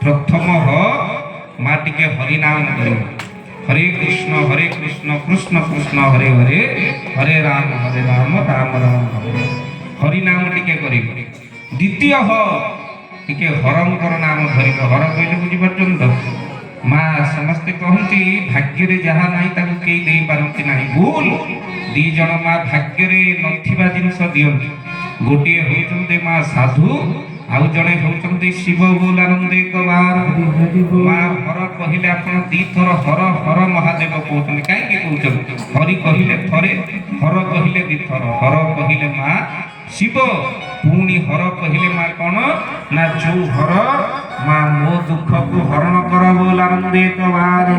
ପ୍ରଥମ ମା ଟିକେ ହରିନାମ କରିବ। ହରେ କୃଷ୍ଣ କୃଷ୍ଣ କୃଷ୍ଣ ହରେ ହରେ, ହରେ ରାମ ରାମ ରାମ ହରେ। ହରିନାମ ଟିକେ କରିବ। ଦ୍ୱିତୀୟ ଟିକେ ହରଙ୍କର ନାମ ଧରିବ। ହର କହିଲେ ବୁଝିପାରୁଛନ୍ତି ତ? ମା ସମସ୍ତେ କହନ୍ତି ଭାଗ୍ୟରେ ଯାହା ନାହିଁ ତାକୁ କେହି ଦେଇପାରନ୍ତି ନାହିଁ, ଭୁଲ। ଦି ଜଣ ମା ଭାଗ୍ୟରେ ନଥିବା ଜିନିଷ ଦିଅନ୍ତି। ଗୋଟିଏ ହେଉଛନ୍ତି ମା ସାଧୁ, ଆଉ ଜଣେ ହେଉଛନ୍ତି ଶିବ ବୋଲାନନ୍ଦେ କବାର। ମା ହର କହିଲେ ଆପଣ ଦିଥର ହର ହର ମହାଦେବ କହୁଛନ୍ତି, କାହିଁକି କହୁଛନ୍ତି? ହରି କହିଲେ ଥରେ, ହର କହିଲେ ଦିଥର। ହର କହିଲେ ମା ଶିବ, ପୁଣି ହର କହିଲେ ମା କଣ ନା ଯୋଉ ହର ମା ମୋ ଦୁଃଖକୁ ହରଣ କର ବୋଲାନନ୍ଦେ କବାର।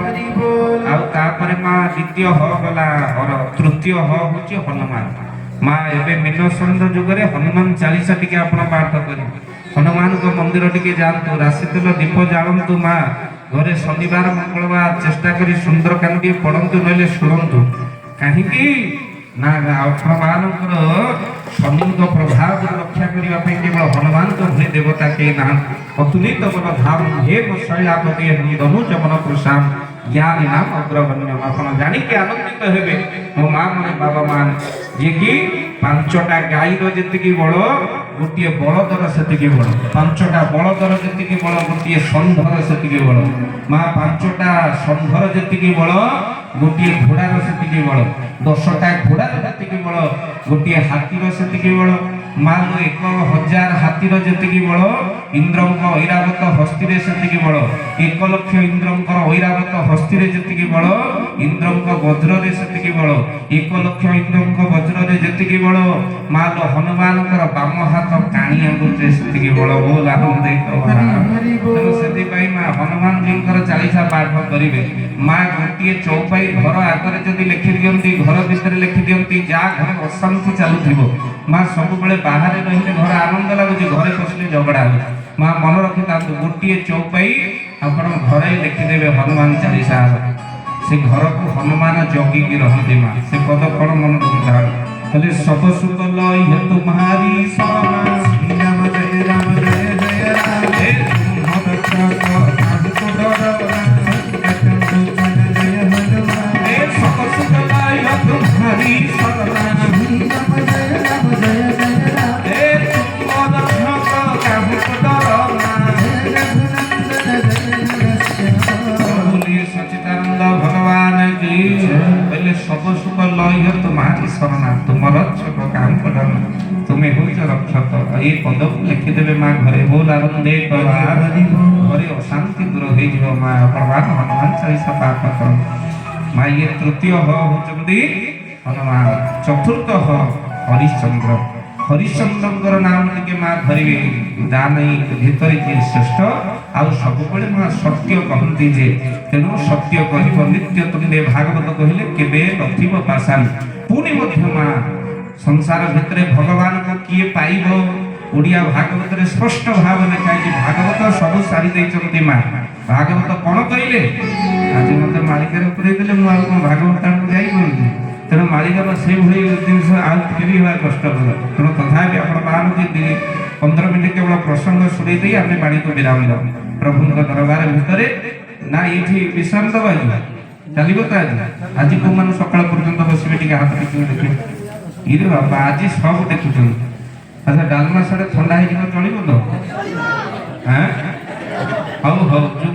ଆଉ ତାପରେ ମା ଦ୍ୱିତୀୟ ଗଲା ହର, ତୃତୀୟ ହଉଛି ହନୁମାନ। ମା ଏବେ ମିନସନ୍ଦ ଯୁଗରେ ହନୁମାନ ଚାଳିଶା ଟିକେ ଆପଣ ପାଠ କରିବେ। ହନୁମାନଙ୍କ ମନ୍ଦିର ଟିକେ ଯାଆନ୍ତୁ, ରାଶି ତେଲ ଦୀପ ଜାଳନ୍ତୁ। ମା ଘରେ ଶନିବାର ମଙ୍ଗଳବାର ଚେଷ୍ଟା କରି ସୁନ୍ଦରକାଣ୍ଡ ଟିକେ ପଢନ୍ତୁ, ନହେଲେ ଶୁଣନ୍ତୁ। କାହିଁକି ନା ଆପଣମାନଙ୍କର ଶନିଙ୍କ ପ୍ରଭାବରୁ ରକ୍ଷା କରିବା ପାଇଁ କେବଳ ହନୁମାନଙ୍କ ଭଳି ଦେବତା କେହି ନାହାନ୍ତି। ଅତୁଲିତ ମନ ଧାମ ହେ ଶୈଳାପତି ଧନୁଜ ମନ କୃଷାମ ଜ୍ଞାନୀ ନାମ ଅଗ୍ରଗଣ୍ୟ। ଆପଣ ଜାଣିକି ଆନନ୍ଦିତ ହେବେ ମୋ ମା ମାନେ ବାବା ମାନେ, ଯିଏକି ପାଞ୍ଚଟା ଗାଈର ଯେତିକି ବଳ ଗୋଟିଏ ବଳଦର ସେତିକି ବଳ, ପାଞ୍ଚଟା ବଳଦର ଯେତିକି ବଳ ଗୋଟିଏ ଷଣ୍ଢର ସେତିକି ବଳ। ମା ପାଞ୍ଚଟା ଷଣ୍ଢର ଯେତିକି ବଳ ଗୋଟିଏ ଘୋଡାର ସେତିକି ବଳ, 10ଟା ଘୋଡାର ଯେତିକି ବଳ ଗୋଟିଏ ହାତୀର ସେତିକି ବଳ। ମା 1000 ହାତୀର ଯେତିକି ବଳ ଇନ୍ଦ୍ରଙ୍କ ଐରାବତ ହସ୍ତିରେ ସେତିକି ବଳ। 1 ଲକ୍ଷ ଇନ୍ଦ୍ରଙ୍କର ଐରାବତ ହସ୍ତିରେ ଯେତିକି ବଳ ଇନ୍ଦ୍ରଙ୍କ ବଜ୍ରରେ ସେତିକି ବଳ। 1 ଲକ୍ଷ ଇନ୍ଦ୍ରଙ୍କ ବଜ୍ରରେ ଯେତିକି ବଳ ମା ହନୁମାନଙ୍କର ବାମ ହାତ କାଣି ଆଙ୍ଗୁଠିରେ ସେତିକି ବଳ। ସେଥିପାଇଁ ମା ହନୁମାନଜୀଙ୍କର ଚାଳିଶା ପାଠ କରିବେ। ମା ଗୋଟିଏ ଚଉପାଇ ଘର ଆଗରେ ଯଦି ଲେଖି ଦିଅନ୍ତି, ଘର ଭିତରେ ଲେଖି ଦିଅନ୍ତି, ଯାହା ଘରେ ଅଶାନ୍ତି ଚାଲୁଥିବ, ମା ସବୁବେଳେ ବାହାରେ ରହିଲେ ଘର ଆନନ୍ଦ ଲାଗୁଛି, ଘରେ ପଶିଲେ ଝଗଡା ହେଉଛି। ମା ମନେ ରଖିଥାନ୍ତୁ, ଗୋଟିଏ ଚଉପାଇ ଆପଣ ଘରେ ଲେଖିଦେବେ ହନୁମାନ ଚାଳିଶା। ସେ ଘରକୁ ହନୁମାନ ଜଗିକି ରହନ୍ତି। ମା ସେ ପଦ କଣ ମନେ ରଖିଥାନ୍ତୁ, କହିଲେ ସବ ସୁଖ ଲୟ ତୁମ୍ହାରି ଶରଣ, ଶ୍ରୀରାମ ଜୟ ରାମ ଜୟ ଜୟ ରାମ, ହେ ତୁମ ରକ୍ଷା କାହାକୁ ଡର ନାହିଁ, ଜୟ ହନୁମାନ। ହେ ସବ ସୁଖ ଲୟ ତୁମ୍ହାରି ଶରଣ, ଶ୍ରୀରାମ ଜୟ ରାମ ଜୟ ଜୟ ରାମ, ହେ ତୁମ ରକ୍ଷା କାହାକୁ ଡର ନାହିଁ, ସଚିଦାନନ୍ଦ ଭଗବାନ କି କହିଲେ ସବ ସୁଖ ଲୟ ତୁମ୍ହାରି ଶରଣ, ତୁମ ରକ୍ଷକ କାହାକୁ ଡର ନାହିଁ, ତୁମେ ହଉଛ ରକ୍ଷକ। ଏଇ ପଦକୁ ଲେଖିଦେବେ ମା ଘରେ, ବୋଲ ଆନନ୍ଦେ ଘରେ ଅଶାନ୍ତି ଦୂର ହେଇଯିବ। ମା ଭଗବାନ ହନୁମାନ ଚାଳିଶା ପାଠ କରନ୍ତୁ। ମା ଇଏ ତୃତୀୟ ହଉଛନ୍ତି ହନୁମାନ। ଚତୁର୍ଥ ହରିଶ୍ଚନ୍ଦ୍ର। ହରିଶ୍ଚନ୍ଦ୍ରଙ୍କର ନାମ ଟିକେ ମା ଧରିବେ। ଦାନଇ ଭିତରେ ଯିଏ ଶ୍ରେଷ୍ଠ, ଆଉ ସବୁବେଳେ ମା ସତ୍ୟ କହନ୍ତି ଯେ, ତେଣୁ ସତ୍ୟ କହିବ ନିତ୍ୟ ତୁଣ୍ଡେ ଭାଗବତ କହିଲେ କେବେ ନଥିବ ପାଷାଣୀ। ପୁଣି ମଧ୍ୟ ମା ସଂସାର ଭିତରେ ଭଗବାନଙ୍କୁ କିଏ ପାଇବ, ଓଡ଼ିଆ ଭାଗବତରେ ସ୍ପଷ୍ଟ ଭାବରେ ଲେଖା ହେଇଛି। ଭାଗବତ ସବୁ ସାରି ଦେଇଛନ୍ତି ମା। ଭାଗବତ କଣ କହିଲେ, ଆଜି ମତେ ମାଳିକାରେ ପୁରେଇ ଦେଲେ, ମୁଁ ଆଉ କଣ ଭାଗବତ ଆଡ଼କୁ ଯାଇପାରୁଛି? ତେଣୁ ମାଳିକାର ସେଇଭଳି ଜିନିଷ ଆଉ ଫେରି ହେବା କଷ୍ଟକର। ତେଣୁ ତଥାପି ଆପଣ ବାହାରନ୍ତି 15 ମିନିଟ୍ କେବଳ ପ୍ରସଙ୍ଗ ଶୁଣେଇ ଦେଇ ଆମେ ବାଣୀକୁ ବିରାମ ଦେବୁ। ପ୍ରଭୁଙ୍କ ଦରବାର ଭିତରେ ନା ଏଇଠି ବିଶ୍ରାମ ଦେବା, ଚାଲିବ ତ ଆଜି? ଆଜି କୋଉମାନେ ସକାଳ ପର୍ଯ୍ୟନ୍ତ ବସିବେ ଟିକେ ହାତ ଟେକିବେ ଦେଖିବେ। ଇରେ ବାବା ଆଜି ସବୁ ଦେଖୁଛନ୍ତି। ଆଚ୍ଛା ଡାଲମା ସାଡେ ଥଣ୍ଡା ହେଇଯିବ, ଚଳିବ ତ? ହଉ ହଉ।